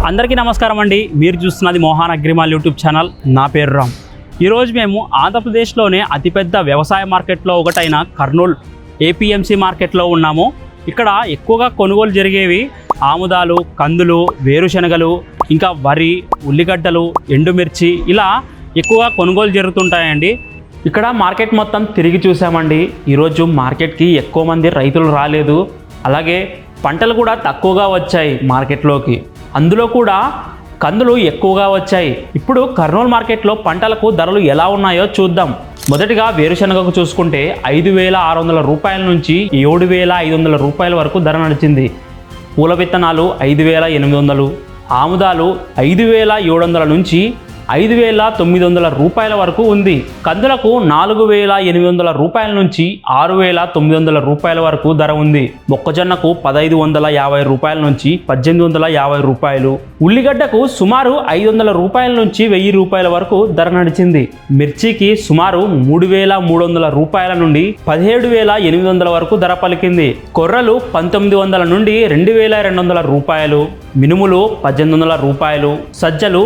అందరికీ నమస్కారం అండి. మీరు చూస్తున్నది మోహన్ అగ్రిమాల్ యూట్యూబ్ ఛానల్. నా పేరు రామ్. ఈరోజు మేము ఆంధ్రప్రదేశ్లోనే అతిపెద్ద వ్యవసాయ మార్కెట్లో ఒకటైన కర్నూలు ఏపీఎంసీ మార్కెట్లో ఉన్నాము. ఇక్కడ ఎక్కువగా కొనుగోలు జరిగేవి ఆముదాలు, కందులు, వేరుశనగలు, ఇంకా వరి, ఉల్లిగడ్డలు, ఎండుమిర్చి ఇలా ఎక్కువగా కొనుగోలు జరుగుతుంటాయండి. ఇక్కడ మార్కెట్ మొత్తం తిరిగి చూసామండి. ఈరోజు మార్కెట్కి ఎక్కువ మంది రైతులు రాలేదు, అలాగే పంటలు కూడా తక్కువగా వచ్చాయి మార్కెట్లోకి. అందులో కూడా కందులు ఎక్కువగా వచ్చాయి. ఇప్పుడు కర్నూలు మార్కెట్లో పంటలకు ధరలు ఎలా ఉన్నాయో చూద్దాం. మొదటిగా వేరుశనగకు చూసుకుంటే 5,600 రూపాయల నుంచి 7,500 రూపాయల వరకు ధర నడిచింది. పూల విత్తనాలు 5,800, ఆముదాలు 5,700 నుంచి 5,900 రూపాయల వరకు ఉంది. కందులకు 4,800 రూపాయల నుంచి 6,900 రూపాయల వరకు ధర ఉంది. మొక్కజొన్నకు 1,550 రూపాయల నుంచి 1,850 రూపాయలు, ఉల్లిగడ్డకు సుమారు 500 రూపాయల నుంచి 1,000 రూపాయల వరకు ధర నడిచింది. మిర్చికి సుమారు 3,300 రూపాయల నుండి 17,800 వరకు ధర పలికింది. కొర్రలు 1,900 నుండి 2,200 రూపాయలు, మినుములు 1,800 రూపాయలు, సజ్జలు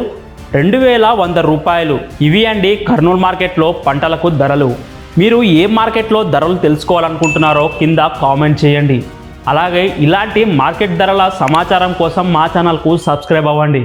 2,100 రూపాయలు. ఇవి అండి కర్నూలు మార్కెట్లో పంటలకు ధరలు. మీరు ఏ మార్కెట్లో ధరలు తెలుసుకోవాలనుకుంటున్నారో కింద కామెంట్ చేయండి. అలాగే ఇలాంటి మార్కెట్ ధరల సమాచారం కోసం మా ఛానల్కు సబ్స్క్రైబ్ అవ్వండి.